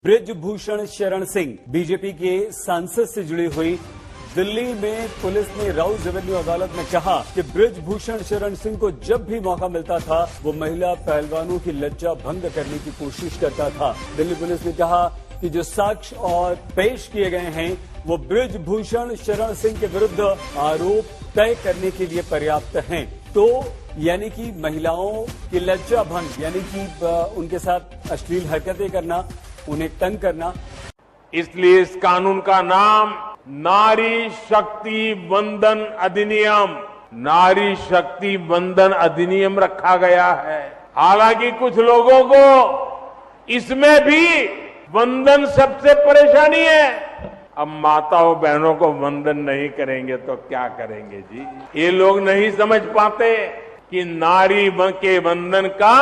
Brijbhushan Sharan Singh BJP के सांसद से जुड़ी हुई दिल्ली में पुलिस ने राउज रेवेन्यू अदालत में कहा कि ब्रिजभूषण शरण सिंह को जब भी मौका मिलता था वो महिला पहलवानों की लज्जा भंग करने की कोशिश करता था। दिल्ली पुलिस ने कहा कि जो साक्ष्य और पेश किए गए हैं वो ब्रिजभूषण शरण सिंह के विरुद्ध आरोप तय करने के लिए पर्याप्त हैं। तो यानी कि महिलाओं की लज्जा भंग यानी कि उनके साथ अश्लील हरकतें करना, उन्हें तंग करना। इसलिए इस कानून का नाम नारी शक्ति वंदन अधिनियम, नारी शक्ति वंदन अधिनियम रखा गया है। हालांकि कुछ लोगों को इसमें भी वंदन सबसे परेशानी है। अब माताओं बहनों को वंदन नहीं करेंगे तो क्या करेंगे जी। ये लोग नहीं समझ पाते कि नारी के वंदन का,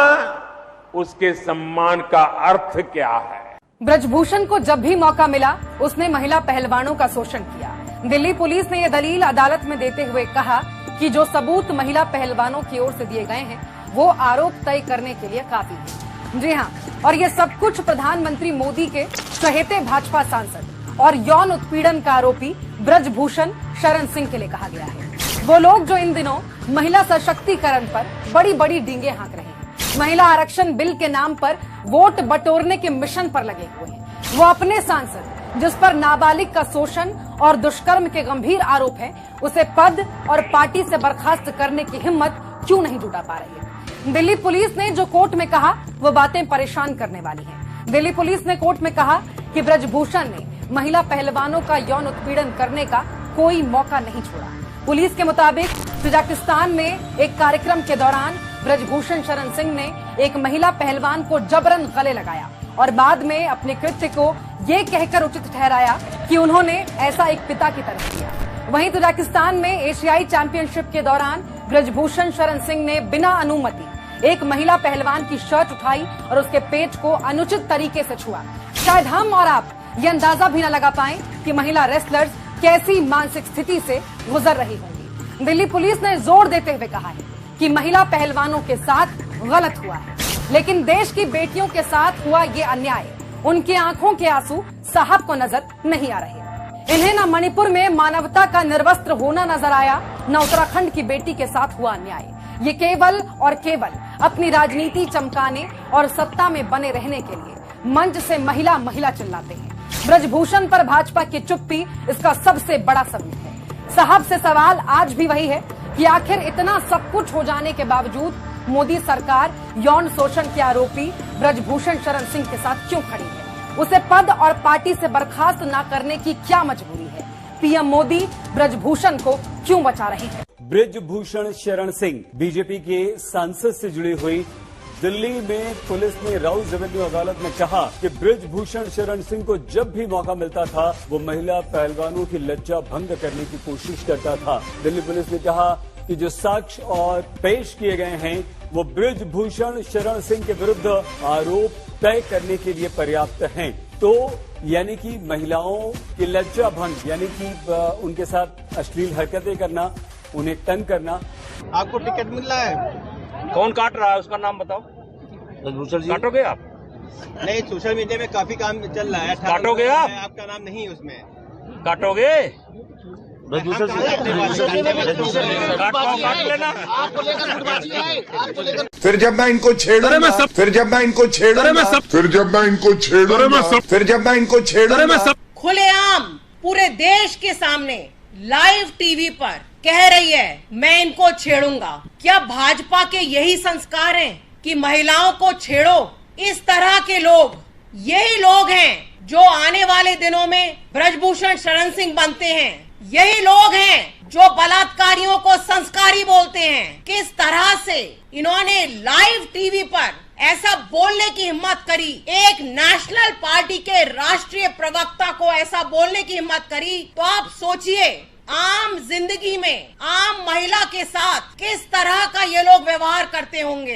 उसके सम्मान का अर्थ क्या है। ब्रजभूषण को जब भी मौका मिला उसने महिला पहलवानों का शोषण किया। दिल्ली पुलिस ने यह दलील अदालत में देते हुए कहा कि जो सबूत महिला पहलवानों की ओर से दिए गए हैं वो आरोप तय करने के लिए काफी है। जी हां, और ये सब कुछ प्रधानमंत्री मोदी के चहेते भाजपा सांसद और यौन उत्पीड़न का आरोपी ब्रजभूषण शरण सिंह के लिए कहा गया है। वो लोग जो इन दिनों महिला सशक्तिकरण पर बड़ी बड़ी डींगे हाँक रहे हैं, महिला आरक्षण बिल के नाम पर वोट बटोरने के मिशन पर लगे हुए हैं। वो अपने सांसद जिस पर नाबालिग का शोषण और दुष्कर्म के गंभीर आरोप है उसे पद और पार्टी से बर्खास्त करने की हिम्मत क्यों नहीं जुटा पा रही है। दिल्ली पुलिस ने जो कोर्ट में कहा वो बातें परेशान करने वाली हैं। दिल्ली पुलिस ने कोर्ट में कहा कि ब्रजभूषण ने महिला पहलवानों का यौन उत्पीड़न करने का कोई मौका नहीं छोड़ा। पुलिस के मुताबिक तजाकिस्तान में एक कार्यक्रम के दौरान ब्रजभूषण शरण सिंह ने एक महिला पहलवान को जबरन गले लगाया और बाद में अपने कृत्य को ये कहकर उचित ठहराया कि उन्होंने ऐसा एक पिता की तरह किया। वहीं तजाकिस्तान में एशियाई चैंपियनशिप के दौरान ब्रजभूषण शरण सिंह ने बिना अनुमति एक महिला पहलवान की शर्ट उठाई और उसके पेट को अनुचित तरीके से छुआ। शायद हम और आप ये अंदाजा भी न लगा पाए कि महिला रेसलर्स कैसी मानसिक स्थिति से गुजर रही होंगी। दिल्ली पुलिस ने जोर देते हुए कहा है कि महिला पहलवानों के साथ गलत हुआ है, लेकिन देश की बेटियों के साथ हुआ ये अन्याय उनकी आंखों के आंसू साहब को नजर नहीं आ रहे। इन्हें न मणिपुर में मानवता का निर्वस्त्र होना नजर आया, न उत्तराखंड की बेटी के साथ हुआ अन्याय। ये केवल और केवल अपनी राजनीति चमकाने और सत्ता में बने रहने के लिए मंच से महिला महिला चिल्लाते हैं। ब्रजभूषण पर भाजपा की चुप्पी इसका सबसे बड़ा सबूत है। साहब से सवाल आज भी वही है कि आखिर इतना सब कुछ हो जाने के बावजूद मोदी सरकार यौन शोषण के आरोपी ब्रजभूषण शरण सिंह के साथ क्यों खड़ी है। उसे पद और पार्टी से बर्खास्त न करने की क्या मजबूरी है। पीएम मोदी ब्रजभूषण को क्यों बचा रहे हैं। ब्रिजभूषण शरण सिंह बीजेपी के सांसद से जुड़ी हुई दिल्ली में पुलिस ने राउज रेवेन्यू अदालत में कहा कि ब्रिजभूषण शरण सिंह को जब भी मौका मिलता था वो महिला पहलवानों की लज्जा भंग करने की कोशिश करता था। दिल्ली पुलिस ने कहा कि जो साक्ष्य और पेश किए गए हैं वो ब्रिजभूषण शरण सिंह के विरुद्ध आरोप तय करने के लिए पर्याप्त हैं। तो यानी कि महिलाओं की लज्जा भंग यानी कि उनके साथ अश्लील हरकतें करना, उन्हें तंग करना। आपको टिकट मिल रहा है? कौन काट रहा है उसका नाम बताओ। ब्रजभूषण जी काटोगे आप? नहीं, सोशल मीडिया में काफी काम चल रहा है। काटोगे आप? आपका नाम नहीं है उसमें। काटोगे? ब्रजभूषण काट लेना। फिर जब मैं इनको छेड़ूंगा, फिर जब मैं इनको छेड़ूंगा, फिर जब मैं इनको छेड़ूंगा, फिर जब मैं इनको छेड़ूंगा। खुलेआम पूरे देश के सामने लाइव टीवी पर कह रही है मैं इनको छेड़ूंगा। क्या भाजपा के यही संस्कार हैं कि महिलाओं को छेड़ो? इस तरह के लोग यही लोग हैं जो आने वाले दिनों में ब्रजभूषण शरण सिंह बनते हैं। यही लोग हैं जो बलात्कारियों को संस्कारी बोलते हैं। किस तरह से इन्होंने लाइव टीवी पर ऐसा बोलने की हिम्मत करी, एक नेशनल पार्टी के राष्ट्रीय प्रवक्ता को ऐसा बोलने की हिम्मत करी, तो आप सोचिए आम जिंदगी में आम महिला के साथ किस तरह का ये लोग व्यवहार करते होंगे।